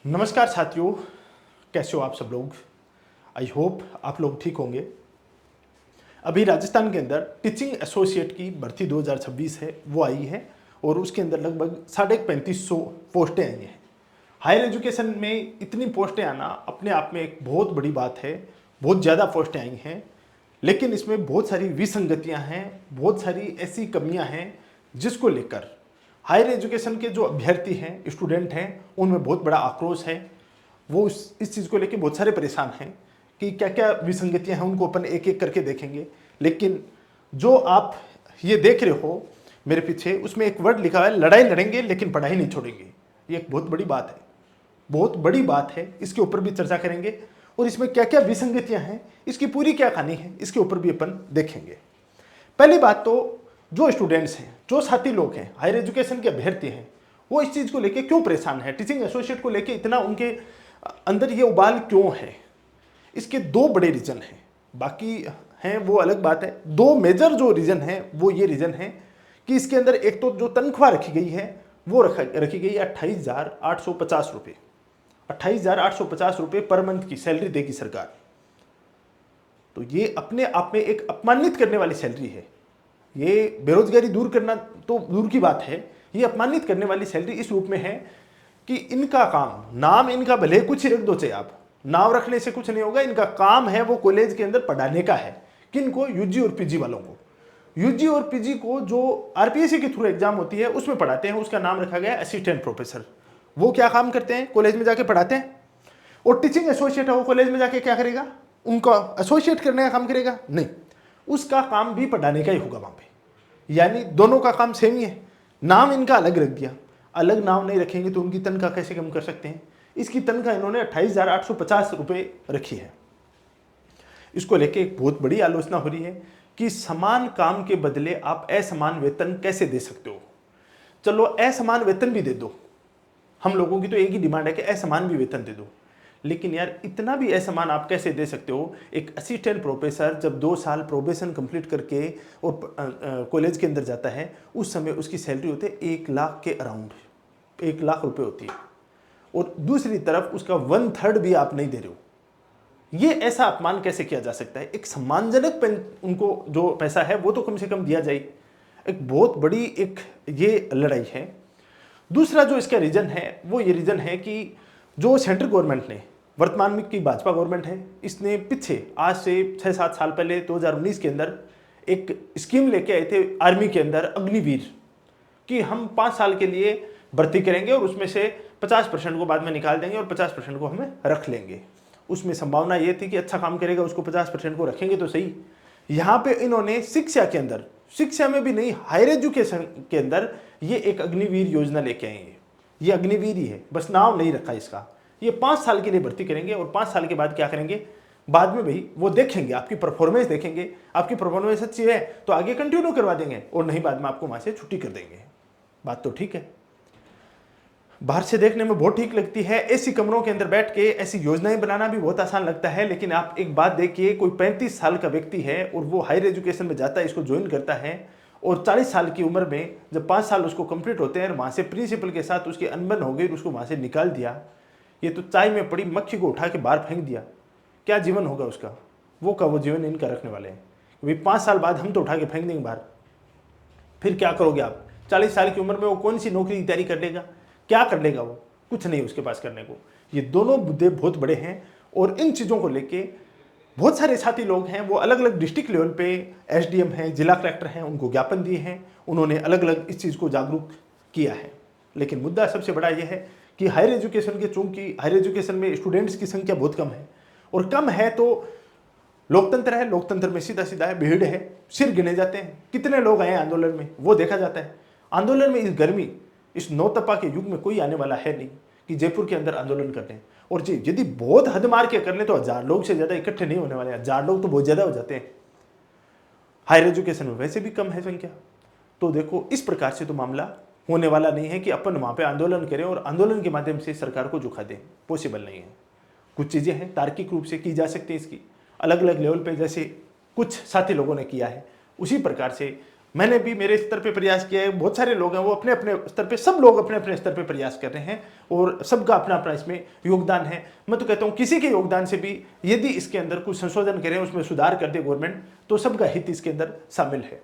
नमस्कार साथियों, कैसे हो आप सब लोग। आई होप आप लोग ठीक होंगे। अभी राजस्थान के अंदर टीचिंग एसोसिएट की भर्ती 2026 है वो आई है और उसके अंदर लगभग 3550 पोस्टें आई हैं। हायर एजुकेशन में इतनी पोस्टें आना अपने आप में एक बहुत बड़ी बात है। बहुत ज़्यादा पोस्टें आई हैं, लेकिन इसमें बहुत सारी विसंगतियां हैं, बहुत सारी ऐसी कमियां हैं जिसको लेकर हायर एजुकेशन के जो अभ्यर्थी हैं, स्टूडेंट हैं, उनमें बहुत बड़ा आक्रोश है। वो इस चीज़ को लेकर बहुत सारे परेशान हैं कि क्या क्या विसंगतियां हैं, उनको अपन एक एक करके देखेंगे। लेकिन जो आप ये देख रहे हो मेरे पीछे, उसमें एक वर्ड लिखा है, लड़ाई लड़ेंगे लेकिन पढ़ाई नहीं छोड़ेंगे। ये एक बहुत बड़ी बात है, बहुत बड़ी बात है। इसके ऊपर भी चर्चा करेंगे और इसमें क्या क्या विसंगतियां हैं, इसकी पूरी क्या कहानी है, इसके ऊपर भी अपन देखेंगे। पहली बात तो जो स्टूडेंट्स हैं, जो साथी लोग हैं, हायर एजुकेशन के अभ्यर्थी हैं, वो इस चीज़ को लेके क्यों परेशान है, टीचिंग एसोसिएट को लेके इतना उनके अंदर ये उबाल क्यों है। इसके दो बड़े रीजन हैं, बाकी हैं वो अलग बात है। दो मेजर जो रीजन है वो ये रीजन है कि इसके अंदर एक तो जो तनख्वाह रखी गई है वो रखी गई है 28,850 रुपये। 28,850 रुपये पर मंथ की सैलरी देगी सरकार। तो ये अपने आप में एक अपमानित करने वाली सैलरी है। ये बेरोजगारी दूर करना तो दूर की बात है, ये अपमानित करने वाली सैलरी इस रूप में है कि इनका काम, नाम इनका भले कुछ ही रख दो, चाहे आप नाम रखने से कुछ नहीं होगा। इनका काम है वो कॉलेज के अंदर पढ़ाने का है। किनको? यूजी और पीजी वालों को। यूजी और पीजी को जो आरपीएससी के थ्रू एग्जाम होती है उसमें पढ़ाते हैं, उसका नाम रखा गया है असिस्टेंट प्रोफेसर। वो क्या काम करते हैं? कॉलेज में जाके पढ़ाते हैं। और टीचिंग एसोसिएट है, वो कॉलेज में जाके क्या करेगा? उनका एसोसिएट करने का काम करेगा? नहीं, उसका काम भी पढ़ाने का ही होगा वहां पे। यानी दोनों का काम सेम ही है। नाम इनका अलग रख दिया। अलग नाम नहीं रखेंगे तो उनकी तनख्वाह कैसे कम कर सकते हैं? इसकी तनख्वाह इन्होंने 28,850 रुपये रखी है। इसको लेके एक बहुत बड़ी आलोचना हो रही है कि समान काम के बदले आप असमान वेतन कैसे दे सकते हो। चलो असमान वेतन भी दे दो, हम लोगों की तो एक ही डिमांड है कि असमान भी वेतन दे दो। लेकिन यार इतना भी असमान आप कैसे दे सकते हो? एक असिस्टेंट प्रोफेसर जब 2 साल प्रोबेशन कंप्लीट करके और कॉलेज के अंदर जाता है, उस समय उसकी सैलरी होती है 1 लाख के अराउंड, 1 लाख रुपए होती है। और दूसरी तरफ उसका 1/3 भी आप नहीं दे रहे हो। ये ऐसा अपमान कैसे किया जा सकता है? एक सम्मानजनक उनको जो पैसा है वो तो कम से कम दिया जाए। एक बहुत बड़ी एक ये लड़ाई है। दूसरा जो इसका रीजन है वो ये रीजन है कि जो सेंट्रल गवर्नमेंट ने, वर्तमान में की भाजपा गवर्नमेंट है, इसने पीछे आज से 6-7 साल पहले 2019 के अंदर एक स्कीम लेके आए थे आर्मी के अंदर, अग्निवीर, कि हम 5 साल के लिए भर्ती करेंगे और उसमें से 50% को बाद में निकाल देंगे और 50% को हमें रख लेंगे। उसमें संभावना ये थी कि अच्छा काम करेगा उसको 50% को रखेंगे तो सही। यहाँ पे इन्होंने शिक्षा के अंदर, शिक्षा में भी नहीं, हायर एजुकेशन के अंदर ये एक अग्निवीर योजना लेके आएंगे। ये अग्निवीर ही है, बस नाम नहीं रखा इसका। ये 5 साल के लिए भर्ती करेंगे और 5 साल के बाद क्या करेंगे? बाद में भाई वो देखेंगे, आपकी परफॉर्मेंस देखेंगे। आपकी परफॉर्मेंस अच्छी है तो आगे कंटिन्यू करवा देंगे और नहीं बाद में आपको वहां से छुट्टी कर देंगे। बात तो ठीक है, बाहर से देखने में बहुत ठीक लगती है। ऐसी कमरों के अंदर बैठ के ऐसी योजनाएं बनाना भी बहुत आसान लगता है। लेकिन आप एक बात देखिए, कोई 35 साल का व्यक्ति है और वो हायर एजुकेशन में जाता है, इसको ज्वाइन करता है, और 40 साल की उम्र में जब 5 साल उसको कंप्लीट होते हैं, वहां से प्रिंसिपल के साथ उसकी अनबन हो गई, उसको वहां से निकाल दिया। ये तो चाय में पड़ी मक्खी को उठा के बाहर फेंक दिया। क्या जीवन होगा उसका? वो जीवन इनका रखने वाले हैं। भाई 5 साल बाद हम तो उठा के फेंक देंगे बाहर, फिर क्या करोगे आप? 40 साल की उम्र में वो कौन सी नौकरी की तैयारी कर लेगा? क्या कर लेगा? वो कुछ नहीं उसके पास करने को। ये दोनों मुद्दे बहुत बड़े हैं और इन चीज़ों को लेके बहुत सारे साथी लोग हैं, वो अलग अलग डिस्ट्रिक्ट लेवल पे एसडीएम हैं, जिला कलेक्टर हैं, उनको ज्ञापन दिए हैं। उन्होंने अलग अलग इस चीज़ को जागरूक किया है। लेकिन मुद्दा सबसे बड़ा ये है कि हायर एजुकेशन के, चूंकि हायर एजुकेशन में स्टूडेंट्स की संख्या बहुत कम है, और कम है तो लोकतंत्र है, लोकतंत्र में सीधा सीधा है, भीड़ है, सिर गिने जाते हैं। कितने लोग आए आंदोलन में वो देखा जाता है। आंदोलन में इस गर्मी, इस नौतपा के युग में कोई आने वाला है नहीं कि जयपुर के अंदर आंदोलन करते हैं। और जी यदि बहुत हद मार के कर ले तो 1000 लोग से ज्यादा इकट्ठे नहीं होने वाले। 1000 लोग तो बहुत ज्यादा हो जाते हैं। हायर एजुकेशन में वैसे भी कम है संख्या। तो देखो, इस प्रकार से तो मामला होने वाला नहीं है कि अपन वहां पे आंदोलन करें और आंदोलन के माध्यम से सरकार को झुका दें। पॉसिबल नहीं है। कुछ चीजें हैं तार्किक रूप से की जा सकती है, इसकी अलग अलग लेवल पे, जैसे कुछ साथी लोगों ने किया है, उसी प्रकार से मैंने भी मेरे स्तर पे प्रयास किया है, बहुत सारे लोग हैं वो अपने अपने स्तर पे, सब लोग अपने अपने स्तर पे प्रयास कर रहे हैं और सबका अपना अपना इसमें योगदान है। मैं तो कहता हूँ किसी के योगदान से भी यदि इसके अंदर कुछ संशोधन करें, उसमें सुधार कर दे गवर्नमेंट, तो सबका हित इसके अंदर शामिल है।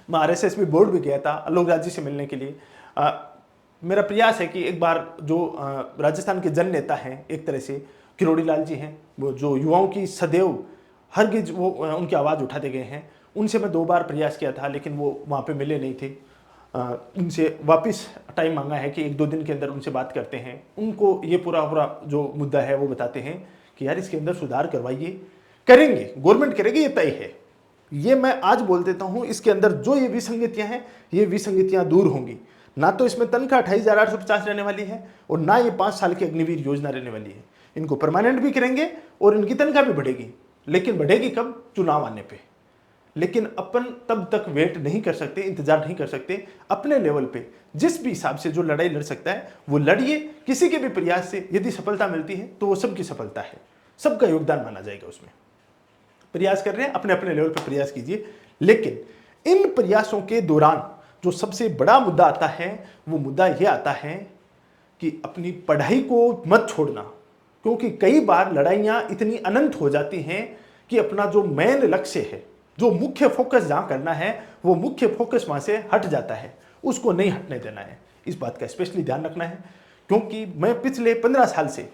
मैं RSS में बोर्ड भी गया था आलोक राज जी से मिलने के लिए। मेरा प्रयास है कि एक बार जो राजस्थान के जन नेता हैं एक तरह से किरोड़ी लाल जी हैं, वो जो युवाओं की सदैव हरगिज वो उनकी आवाज़ उठाते गए हैं, उनसे मैं 2 बार प्रयास किया था लेकिन वो वहाँ पे मिले नहीं थे। उनसे वापस टाइम मांगा है कि 1-2 दिन के अंदर उनसे बात करते हैं, उनको ये पूरा जो मुद्दा है वो बताते हैं कि यार इसके अंदर सुधार करवाइए, करेंगे, गवर्नमेंट करेगी, ये तय है। ये मैं आज बोल देता हूँ, इसके अंदर जो ये विसंगतियाँ हैं, ये विसंगतियाँ दूर होंगी। ना तो इसमें तनख्वाह 28,850 रहने वाली है और ना ये 5 साल की अग्निवीर योजना रहने वाली है। इनको परमानेंट भी करेंगे और इनकी तनख्वाह भी बढ़ेगी, लेकिन बढ़ेगी कब? चुनाव आने पे। लेकिन अपन तब तक वेट नहीं कर सकते, इंतजार नहीं कर सकते। अपने लेवल पे जिस भी हिसाब से जो लड़ाई लड़ सकता है वो लड़िए। किसी के भी प्रयास से यदि सफलता मिलती है तो वो सबकी सफलता है, सबका योगदान माना जाएगा उसमें। प्रयास कर रहे हैं, अपने अपने लेवल पे प्रयास कीजिए, लेकिन इन प्रयासों के दौरान जो सबसे बड़ा मुद्दा आता है वो मुद्दा ये आता है कि अपनी पढ़ाई को मत छोड़ना, क्योंकि कई बार लड़ाइयाँ इतनी अनंत हो जाती हैं कि अपना जो मेन लक्ष्य है, जो मुख्य फोकस जहाँ करना है, वो मुख्य फोकस वहाँ से हट जाता है, उसको नहीं हटने देना है। इस बात का स्पेशली ध्यान रखना है, क्योंकि मैं पिछले 15 साल से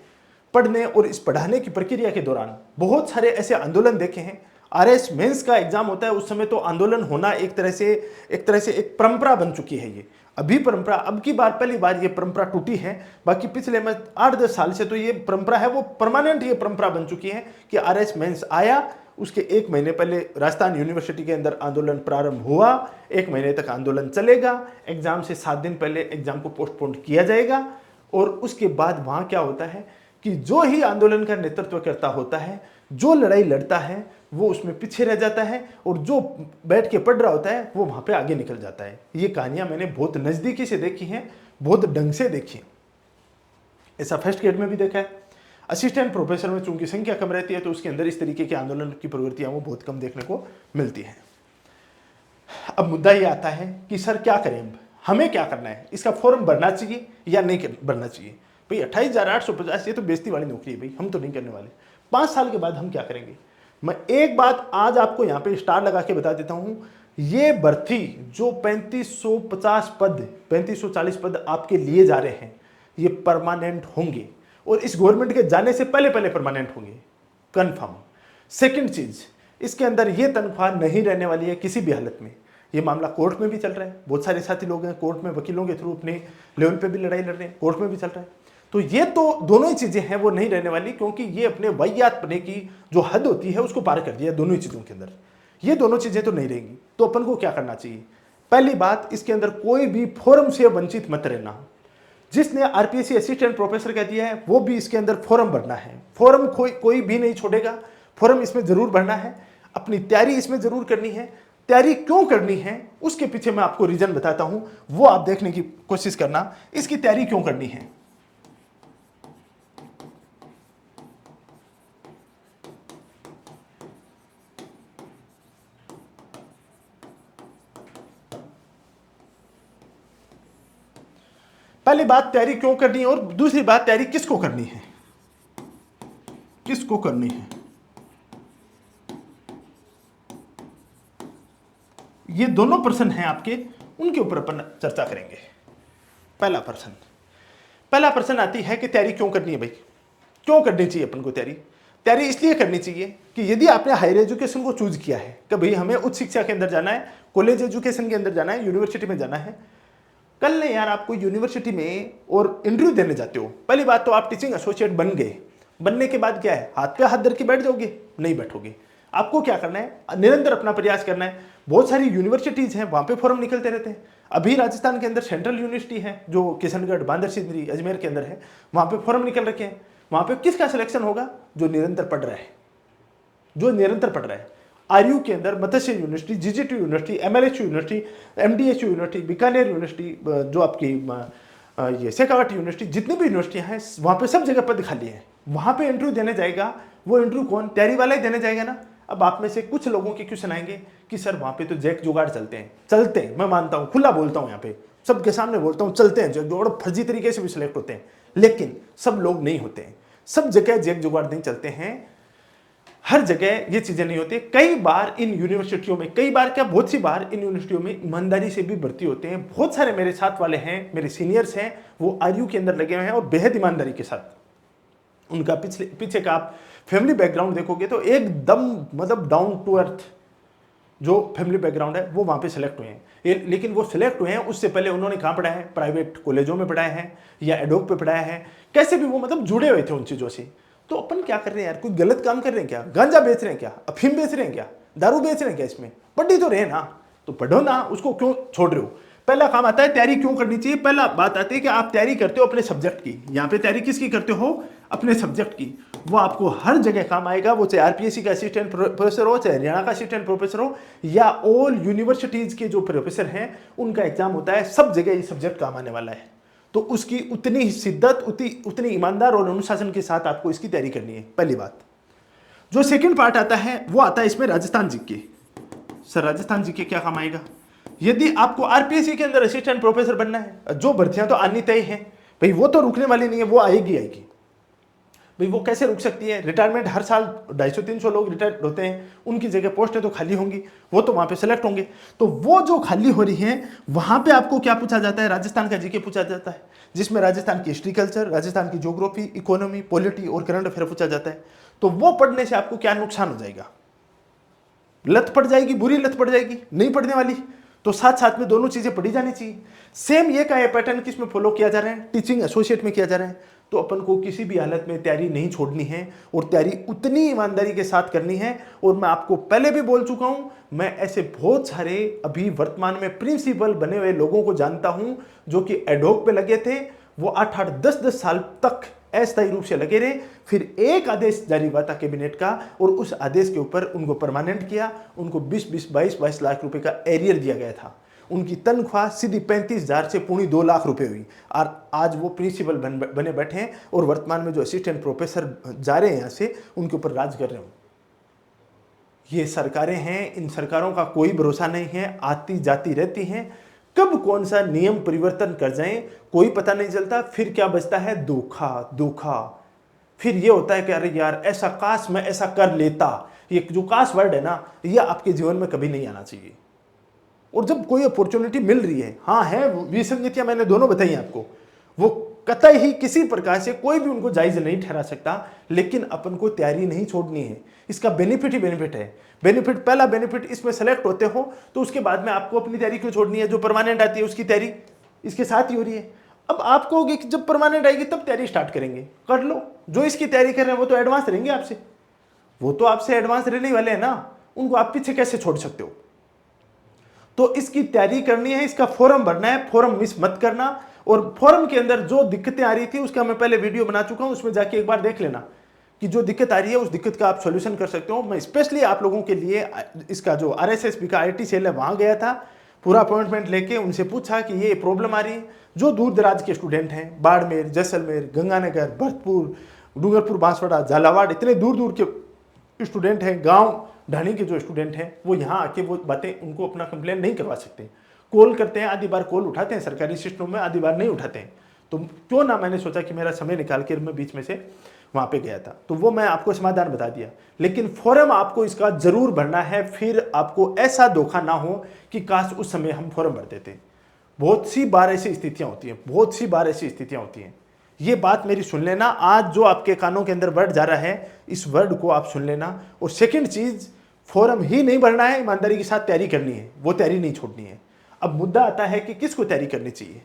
पढ़ने और इस पढ़ाने की प्रक्रिया के दौरान बहुत सारे ऐसे आंदोलन देखे हैं। RS मेंस का एग्जाम होता है, उस समय तो आंदोलन होना एक तरह से एक परंपरा बन चुकी है। ये अभी परंपरा, अब की बार पहली बार ये परंपरा टूटी है। बाकी पिछले में 8-10 साल से तो ये परंपरा है, वो परमानेंट ये परंपरा बन चुकी है कि RS मेंस आया, उसके 1 महीने पहले राजस्थान यूनिवर्सिटी के अंदर आंदोलन प्रारंभ हुआ, 1 महीने तक आंदोलन चलेगा, एग्जाम से 7 दिन पहले एग्जाम को पोस्टपोन किया जाएगा। और उसके बाद वहाँ क्या होता है कि जो ही आंदोलन का नेतृत्व करता होता है, जो लड़ाई लड़ता है, वो उसमें पीछे रह जाता है और जो बैठ के पढ़ रहा होता है वो वहाँ पे आगे निकल जाता है। ये कहानियाँ मैंने बहुत नज़दीकी से देखी हैं, बहुत ढंग से देखी हैं। ऐसा फर्स्ट ग्रेड में भी देखा है। असिस्टेंट प्रोफेसर में चूंकि संख्या कम रहती है तो उसके अंदर इस तरीके के आंदोलन की प्रवृत्तियाँ वो बहुत कम देखने को मिलती हैं। अब मुद्दा ये आता है कि सर क्या करें, अब हमें क्या करना है, इसका फॉर्म भरना चाहिए या नहीं भरना चाहिए? भाई 28,850 ये तो बेइज्जती वाली नौकरी है, भाई हम तो नहीं करने वाले। 5 साल के बाद हम क्या करेंगे? मैं एक बात आज आपको यहाँ पे स्टार लगा के बता देता हूँ, ये भर्ती जो 3550 पद, 3540 पद आपके लिए जा रहे हैं, ये परमानेंट होंगे और इस गवर्नमेंट के जाने से पहले पहले परमानेंट होंगे, कंफर्म। सेकंड चीज, इसके अंदर ये तनख्वाह नहीं रहने वाली है किसी भी हालत में। ये मामला कोर्ट में भी चल रहा है, बहुत सारे साथी लोग हैं कोर्ट में वकीलों के थ्रू अपने लेवल पे भी लड़ाई लड़ रहे हैं, कोर्ट में भी चल रहा है। तो ये तो दोनों ही चीजें हैं वो नहीं रहने वाली, क्योंकि ये अपने वाहियात पने की जो हद होती है उसको पार कर दिया दोनों ही चीजों के अंदर। ये दोनों चीजें तो नहीं रहेंगी। तो अपन को क्या करना चाहिए? पहली बात, इसके अंदर कोई भी फोरम से वंचित मत रहना। जिसने RPSC असिस्टेंट प्रोफेसर कह दिया है वो भी इसके अंदर फॉर्म भरना है। फॉर्म कोई भी नहीं छोड़ेगा, फॉर्म इसमें जरूर भरना है। अपनी तैयारी इसमें जरूर करनी है। तैयारी क्यों करनी है उसके पीछे मैं आपको रीजन बताता हूं, वो आप देखने की कोशिश करना, इसकी तैयारी क्यों करनी है। पहली बात तैयारी क्यों करनी है और दूसरी बात तैयारी किसको करनी है, किसको करनी है। ये दोनों प्रश्न हैं आपके, उनके ऊपर अपन चर्चा करेंगे। पहला प्रश्न आती है कि तैयारी क्यों करनी है भाई, क्यों करनी चाहिए अपन को तैयारी? तैयारी इसलिए करनी चाहिए कि यदि आपने हायर एजुकेशन को चूज किया है कि भाई हमें उच्च शिक्षा के अंदर जाना है, कॉलेज एजुकेशन के अंदर जाना है, यूनिवर्सिटी में जाना है, कल ने यार आपको यूनिवर्सिटी में और इंटरव्यू देने जाते हो, पहली बात तो आप टीचिंग एसोसिएट बन गए, बनने के बाद क्या है, हाथ पे हाथ धर के बैठ जाओगे? नहीं बैठोगे। आपको क्या करना है, निरंतर अपना प्रयास करना है। बहुत सारी यूनिवर्सिटीज हैं, वहां पे फॉर्म निकलते रहते हैं। अभी राजस्थान के अंदर सेंट्रल यूनिवर्सिटी है जो किशनगढ़, बांदर सिंदरी, अजमेर के अंदर है, वहां पे फॉर्म निकल रखे हैं। वहां पे किसका सिलेक्शन होगा? जो निरंतर पढ़ रहा है, जो निरंतर पढ़ रहा है। RU के अंदर Matsya university, GGT university, MLH university, MDH university, Bikaner university, जो आपकी ये शेखावट यूनिवर्सिटी, जितनी भी यूनिवर्सिटियां हैं वहां पे सब जगह पद खाली है। वहां पे इंटरव्यू देने जाएगा, वो इंटरव्यू कौन? तैयारी वाला ही देने जाएगा ना। अब आप में से कुछ लोगों के क्वेश्चन आएंगे कि सर वहां पे तो जैक जुगाड़ चलते हैं, मैं मानता हूं, खुला बोलता हूं, यहाँ पे सबके सामने बोलता हूं, चलते हैं जैक जुगाड़, फर्जी तरीके से भी सिलेक्ट होते हैं, लेकिन सब लोग नहीं होते हैं, सब जगह जैक जुगाड़ नहीं चलते हैं, हर जगह ये चीजें नहीं होती। कई बार इन यूनिवर्सिटियों में, कई बार क्या बहुत सी बार इन यूनिवर्सिटियों में ईमानदारी से भी भर्ती होते हैं। बहुत सारे मेरे साथ वाले हैं, मेरे सीनियर्स हैं, वो आरयू के अंदर लगे हुए हैं और बेहद ईमानदारी के साथ, उनका पीछे का आप फैमिली बैकग्राउंड देखोगे तो एकदम मतलब डाउन टू अर्थ जो फैमिली बैकग्राउंड है वो वहां पे सिलेक्ट हुए हैं। लेकिन वो सिलेक्ट हुए हैं उससे पहले उन्होंने कहाँ पढ़ा है, प्राइवेट कॉलेजों में पढ़ाया है या एडोक पे पढ़ाया है, कैसे भी वो मतलब जुड़े हुए थे उन चीजों से। तो अपन क्या कर रहे हैं यार, कोई गलत काम कर रहे हैं क्या, गांजा बेच रहे हैं क्या, अफीम बेच रहे हैं क्या, दारू बेच रहे हैं क्या, इसमें पढ़ी तो रहे ना, तो पढ़ो ना, उसको क्यों छोड़ रहे हो। पहला काम आता है तैयारी क्यों करनी चाहिए, पहला बात आती है कि आप तैयारी करते हो अपने सब्जेक्ट की, यहाँ पे तैयारी किसकी करते हो, अपने सब्जेक्ट की, वो आपको हर जगह काम आएगा, वो चाहे आरपीएससी का असिस्टेंट प्रोफेसर हो, चाहे हरियाणा का असिस्टेंट प्रोफेसर हो, या ऑल यूनिवर्सिटीज के जो प्रोफेसर हैं उनका एग्जाम होता है, सब जगह ये सब्जेक्ट काम आने वाला है। तो उसकी उतनी शिद्दत, उतनी ईमानदार और अनुशासन के साथ आपको इसकी तैयारी करनी है, पहली बात। जो सेकंड पार्ट आता है वो आता है इसमें Rajasthan GK. Sir Rajasthan GK क्या काम आएगा, यदि आपको आरपीएससी के अंदर असिस्टेंट प्रोफेसर बनना है, जो भर्तियां तो आनी तय है भाई, वो तो रुकने वाली नहीं है, वो आएगी भाई, वो कैसे रुक सकती है, रिटायरमेंट हर साल 250-300 लोग रिटायर होते हैं, उनकी जगह पोस्टें तो खाली होंगी, वो तो वहां पे सेलेक्ट होंगे। तो वो जो खाली हो रही है वहां पे आपको क्या पूछा जाता है, राजस्थान का जीके पूछा जाता है, जिसमें राजस्थान की हिस्ट्री कल्चर, राजस्थान की ज्योग्राफी, इकोनॉमी, पॉलिटी और करंट अफेयर पूछा जाता है। तो वो पढ़ने से आपको क्या नुकसान हो जाएगा, लत पड़ जाएगी, बुरी लत पड़ जाएगी, नहीं पढ़ने वाली, तो साथ साथ में दोनों चीजें पढ़ी जानी चाहिए। सेम ये का पैटर्न किसमें फॉलो किया जा रहा है, टीचिंग एसोसिएट में किया जा रहा है। तो अपन को किसी भी हालत में तैयारी नहीं छोड़नी है और तैयारी उतनी ईमानदारी के साथ करनी है। और मैं आपको पहले भी बोल चुका हूं, मैं ऐसे बहुत सारे अभी वर्तमान में प्रिंसिपल बने हुए लोगों को जानता हूं जो कि एडोक पे लगे थे, वो 8-8, 10-10 साल तक अस्थायी रूप से लगे रहे, फिर एक आदेश जारी हुआ था कैबिनेट का और उस आदेश के ऊपर उनको परमानेंट किया, उनको 20-20, 22-22 लाख रुपए का एरियर दिया गया था, उनकी तनख्वाह सीधी 35,000 से पूरी 2 लाख रुपए हुई और आज वो प्रिंसिपल बने बैठे हैं और वर्तमान में जो असिस्टेंट प्रोफेसर जा रहे हैं यहाँ से उनके ऊपर राज कर रहे हो। ये सरकारें हैं, इन सरकारों का कोई भरोसा नहीं है, आती जाती रहती हैं, कब कौन सा नियम परिवर्तन कर जाएं कोई पता नहीं चलता। फिर क्या बचता है, धोखा। फिर ये होता है कि अरे यार ऐसा काश मैं ऐसा कर लेता, ये जो काश वर्ड है ना, ये आपके जीवन में कभी नहीं आना चाहिए। और जब कोई अपॉर्चुनिटी मिल रही है, हाँ है विसंगतियां मैंने दोनों बताई आपको, वो कतई ही किसी प्रकार से कोई भी उनको जायज नहीं ठहरा सकता, लेकिन अपन को तैयारी नहीं छोड़नी है। इसका बेनिफिट ही बेनिफिट है। बेनिफिट, पहला बेनिफिट, इसमें सेलेक्ट होते हो तो उसके बाद में आपको अपनी तैयारी क्यों छोड़नी है, जो परमानेंट आती है उसकी तैयारी इसके साथ ही हो रही है। अब आप कहोगे कि जब परमानेंट आएगी तब तैयारी स्टार्ट करेंगे, कर लो। जो इसकी तैयारी कर रहे हैं वो तो एडवांस रहेंगे आपसे, वो तो आपसे एडवांस रहने वाले हैं ना, उनको आप पीछे कैसे छोड़ सकते हो। तो इसकी तैयारी करनी है, इसका फॉर्म भरना है, फॉर्म मिस मत करना। और फॉर्म के अंदर जो दिक्कतें आ रही थी उसका मैं पहले वीडियो बना चुका हूं, उसमें जाके एक बार देख लेना कि जो दिक्कत आ रही है उस दिक्कत का आप सॉल्यूशन कर सकते हो। मैं स्पेशली आप लोगों के लिए इसका जो आरएसएसबी का आईटी सेल है वहां गया था, पूरा अपॉइंटमेंट लेके उनसे पूछा कि ये प्रॉब्लम आ रही है। जो दूर दराज के स्टूडेंट हैं, बाड़मेर, जैसलमेर, गंगानगर, भरतपुर, डूंगरपुर, बांसवाड़ा, झालावाड़, इतने दूर दूर के स्टूडेंट हैं, गाँव ढाणी के जो स्टूडेंट हैं, वो यहाँ आके वो बातें उनको अपना कंप्लेन नहीं करवा सकते। कॉल करते हैं, आधी बार कॉल उठाते हैं सरकारी सिस्टम में, आधी बार नहीं उठाते हैं। तो क्यों ना, मैंने सोचा कि मेरा समय निकाल कर मैं बीच में से वहाँ पे गया था, तो वो मैं आपको समाधान बता दिया। लेकिन फॉर्म आपको इसका जरूर भरना है, फिर आपको ऐसा धोखा ना हो कि काश उस समय हम फॉर्म भर देते। बहुत सी बार ऐसी स्थितियाँ होती हैं, बहुत सी बार ऐसी स्थितियाँ होती हैं। ये बात मेरी सुन लेना, आज जो आपके कानों के अंदर वर्ड जा रहा है, इस वर्ड को आप सुन लेना। और सेकंड चीज, फॉर्म ही नहीं भरना है, ईमानदारी के साथ तैयारी करनी है, वो तैयारी नहीं छोड़नी है। अब मुद्दा आता है कि किसको तैयारी करनी चाहिए।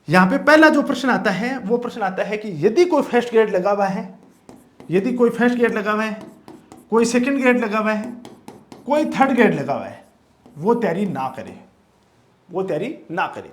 यहां पे पहला जो प्रश्न आता है वो प्रश्न आता है कि यदि कोई फर्स्ट ग्रेड लगा हुआ है, यदि कोई फर्स्ट ग्रेड लगा हुआ है, कोई सेकंड ग्रेड लगा हुआ है, कोई थर्ड ग्रेड लगा हुआ है, वो तैयारी ना करे, वो तैयारी ना करे।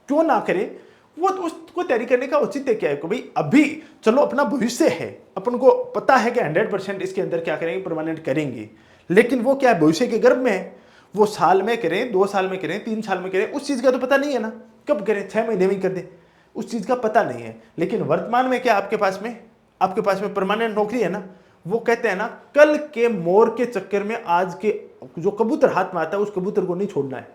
क्यों ना करे, वो तो उसको तैयारी करने का औचित्य क्या है कि भाई अभी चलो अपना भविष्य है, अपन को पता है कि 100% इसके अंदर क्या करेंगे, परमानेंट करेंगे। लेकिन वो क्या है, भविष्य के गर्भ में है, वो साल में करें, 2 साल में करें, 3 साल में करें, उस चीज का तो पता नहीं है ना, कब करें, 6 महीने में कर दे, उस चीज का पता नहीं है। लेकिन वर्तमान में क्या आपके पास में परमानेंट नौकरी है ना, वो कहते हैं ना, कल के मोर के चक्कर में आज के जो कबूतर हाथ में आता है उस कबूतर को नहीं छोड़ना है।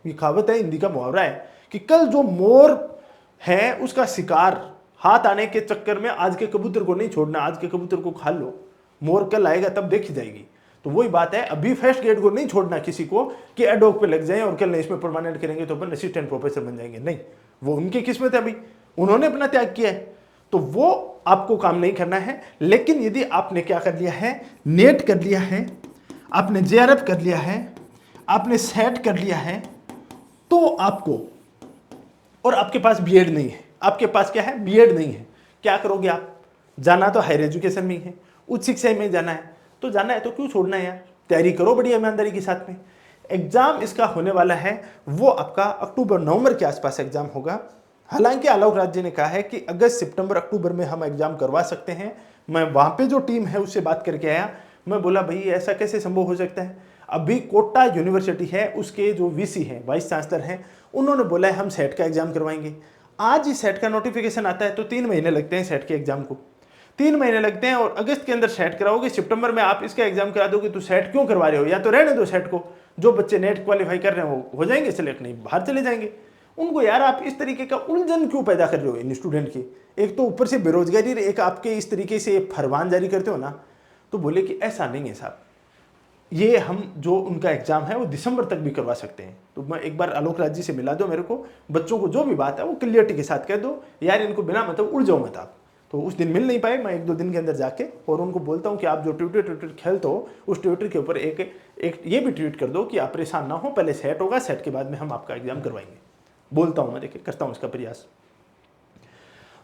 ये कहावत है, हिंदी का मुहावरा है कि कल जो मोर है उसका शिकार हाथ आने के चक्कर में आज के कबूतर को नहीं छोड़ना, आज के कबूतर को खा लो, मोर कल आएगा तब देखी जाएगी। तो वही बात है, अभी फर्स्ट ग्रेड को नहीं छोड़ना किसी को कि एडोक पे लग जाए और कल इसमें परमानेंट करेंगे तो अपन असिस्टेंट प्रोफेसर बन जाएंगे, नहीं, वो उनकी किस्मत है, अभी उन्होंने अपना त्याग किया है तो वो आपको काम नहीं करना है। लेकिन यदि आपने क्या कर लिया है, नेट कर लिया है, आपने जेआरएफ कर लिया है, आपने सेट कर लिया है, तो आपको, और आपके पास बीएड नहीं है, आपके पास क्या है, बीएड नहीं है, क्या करोगे आप? जाना तो हायर एजुकेशन में ही है, उच्च शिक्षा में जाना है, तो जाना है तो क्यों छोड़ना है यार, तैयारी करो बड़ी ईमानदारी के साथ में। एग्जाम इसका होने वाला है वो आपका अक्टूबर नवंबर के आसपास एग्जाम होगा। हालांकि आलोक राज जी ने कहा है कि अगस्त सितंबर अक्टूबर में हम एग्जाम करवा सकते हैं। मैं वहां पे जो टीम है उससे बात करके आया, मैं बोला भाई ऐसा कैसे संभव हो सकता है, अभी कोटा यूनिवर्सिटी है उसके जो वीसी हैं, वाइस चांसलर हैं, उन्होंने बोला है हम सेट का एग्जाम करवाएंगे। आज ही सेट का नोटिफिकेशन आता है तो 3 महीने लगते हैं सेट के एग्जाम को, 3 महीने लगते हैं, और अगस्त के अंदर सेट कराओगे, सितंबर में आप इसका एग्जाम करा दोगे, तो सेट क्यों करवा रहे हो? या तो रहने दो सेट को, जो बच्चे नेट क्वालिफाई कर रहे हैं वो हो जाएंगे सेलेक्ट, नहीं बाहर चले जाएंगे। उनको यार आप इस तरीके का उलझन क्यों पैदा कर रहे हो इन स्टूडेंट की, एक तो ऊपर से बेरोजगारी, एक आपके इस तरीके से फरमान जारी करते हो ना। तो बोले कि ऐसा नहीं है साहब, ये हम जो उनका एग्जाम है वो दिसंबर तक भी करवा सकते हैं। तो मैं एक बार आलोक राज जी से मिला दो मेरे को, बच्चों को जो भी बात है वो क्लियरिटी के साथ कह दो, यार इनको बिना मतलब उड़ जाओ मत आप। तो उस दिन मिल नहीं पाए, मैं 1-2 दिन के अंदर जाके और उनको बोलता हूँ कि आप जो ट्विटर खेलते हो उस ट्विटर के ऊपर एक ये भी ट्वीट कर दो कि आप परेशान ना हो, पहले सेट होगा, सेट के बाद में हम आपका एग्जाम करवाएंगे। बोलता हूँ मैं, देखिए करता हूँ इसका प्रयास।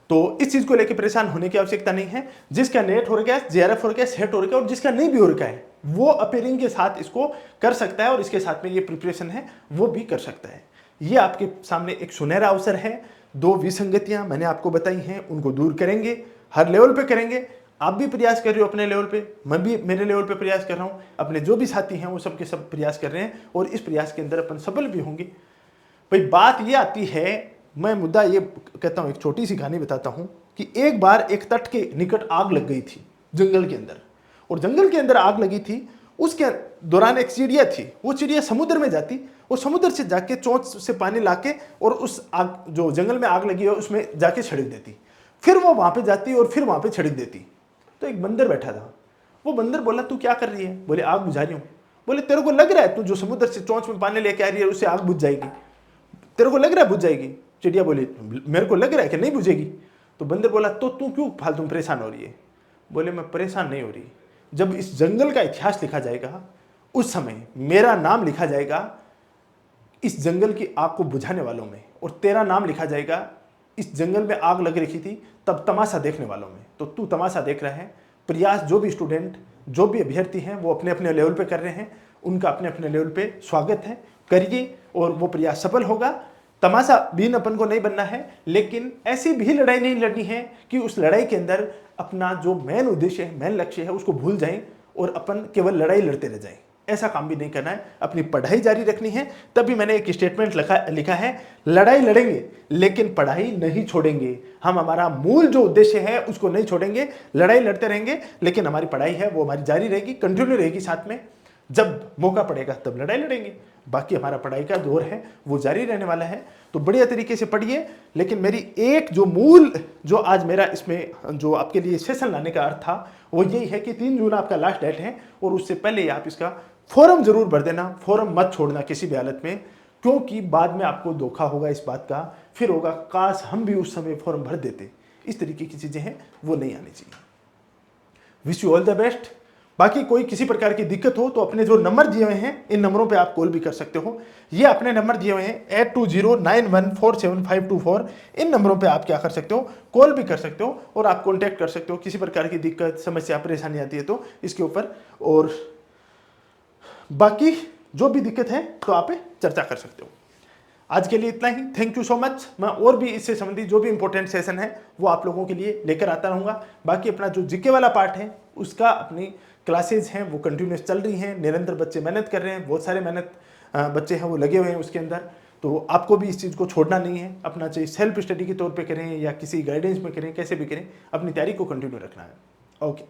तो इस चीज को लेकर परेशान होने की आवश्यकता नहीं है। जिसका नेट हो रखा है, जेआरएफ हो रखा है, सेट हो रखा है, और जिसका नहीं भी हो रखा है वो अपीयरिंग के साथ इसको कर सकता है, और इसके साथ में ये प्रिपरेशन है वो भी कर सकता है। ये आपके सामने एक सुनहरा अवसर है। 2 विसंगतियां मैंने आपको बताई हैं, उनको दूर करेंगे, हर लेवल पे करेंगे। आप भी प्रयास कर रहे हो अपने लेवल पे, मैं भी मेरे लेवल पे प्रयास कर रहा हूँ, अपने जो भी साथी हैं वो सब के सब प्रयास कर रहे हैं, और इस प्रयास के अंदर अपन सफल भी होंगे। भाई बात ये आती है, मैं मुद्दा ये कहता हूँ, एक छोटी सी कहानी बताता हूँ कि एक बार एक तट के निकट आग लग गई थी जंगल के अंदर, और जंगल के अंदर आग लगी थी, उसके दौरान एक चिड़िया थी, वो चिड़िया समुद्र में जाती, वो समुद्र से जाके चोंच से पानी लाके और उस आग, जो जंगल में आग लगी है उसमें जाके छिड़क देती, फिर वो वहां पे जाती और फिर वहां पे छिड़क देती। तो एक बंदर बैठा था, वो बंदर बोला तू क्या कर रही है? बोले आग बुझा रही हूँ। बोले तेरे को लग रहा है तू जो समुद्र से चोंच में पानी लेके आ रही है उससे आग बुझ जाएगी? तेरे को लग रहा है बुझ जाएगी? चिड़िया बोली मेरे को लग रहा है कि नहीं बुझेगी। तो बंदर बोला तो तू क्यों फालतू परेशान हो रही है? बोले मैं परेशान नहीं हो रही, जब इस जंगल का इतिहास लिखा जाएगा उस समय मेरा नाम लिखा जाएगा इस जंगल की आग को बुझाने वालों में, और तेरा नाम लिखा जाएगा इस जंगल में आग लग रखी थी तब तमाशा देखने वालों में। तो तू तमाशा देख रहा है। प्रयास जो भी स्टूडेंट, जो भी अभ्यर्थी हैं वो अपने अपने लेवल पे कर रहे हैं, उनका अपने अपने लेवल पे स्वागत है, करिए और वो प्रयास सफल होगा। तमाशा बीन अपन को नहीं बनना है, लेकिन ऐसी भी लड़ाई नहीं लड़नी है कि उस लड़ाई के अंदर अपना जो मेन उद्देश्य है, मेन लक्ष्य है उसको भूल जाएं और अपन केवल लड़ाई लड़ते रह जाएं। ऐसा काम भी नहीं करना है, अपनी पढ़ाई जारी रखनी है। तभी मैंने एक स्टेटमेंट लिखा है, लड़ाई लड़ेंगे लेकिन पढ़ाई नहीं छोड़ेंगे। हम हमारा मूल जो उद्देश्य है उसको नहीं छोड़ेंगे, लड़ाई लड़ते रहेंगे, लेकिन हमारी पढ़ाई है वो हमारी जारी रहेगी, कंटिन्यू रहेगी। साथ में जब मौका पड़ेगा तब लड़ाई लड़ेंगे, बाकी हमारा पढ़ाई का दौर है वो जारी रहने वाला है। तो बढ़िया तरीके से पढ़िए। लेकिन मेरी एक जो मूल, जो आज मेरा इसमें जो आपके लिए सेशन लाने का अर्थ था वो यही है कि 3 जून आपका लास्ट डेट है, और उससे पहले ही आप इसका फॉर्म जरूर भर देना। फॉर्म मत छोड़ना किसी भी हालत में, क्योंकि बाद में आपको धोखा होगा इस बात का, फिर होगा काश हम भी उस समय फॉर्म भर देते। इस तरीके की चीजें हैं वो नहीं आनी चाहिए। Wish you all the best. बाकी कोई किसी प्रकार की दिक्कत हो तो अपने जो नंबर दिए हुए हैं इन नंबरों पे आप कॉल भी कर सकते हो। ये अपने नंबर दिए हुए हैं 8209147524। इन नंबरों पे आप क्या कर सकते हो, कॉल भी कर सकते हो और आप कांटेक्ट कर सकते हो किसी प्रकार की दिक्कत, समस्या, परेशानी आती है तो इसके ऊपर। और बाकी जो भी दिक्कत है तो आप चर्चा कर सकते हो। आज के लिए इतना ही। Thank you so much. मैं और भी इससे संबंधित जो भी इंपॉर्टेंट सेशन है वो आप लोगों के लिए लेकर आता रहूँगा। बाकी अपना जो जीके वाला पार्ट है उसका अपनी क्लासेज हैं वो कंटिन्यूस चल रही हैं, निरंतर बच्चे मेहनत कर रहे हैं, बहुत सारे मेहनत बच्चे हैं वो लगे हुए हैं उसके अंदर। तो आपको भी इस चीज़ को छोड़ना नहीं है, अपना चाहे सेल्फ स्टडी के तौर पे करें या किसी गाइडेंस में करें, कैसे भी करें, अपनी तैयारी को कंटिन्यू रखना है। ओके।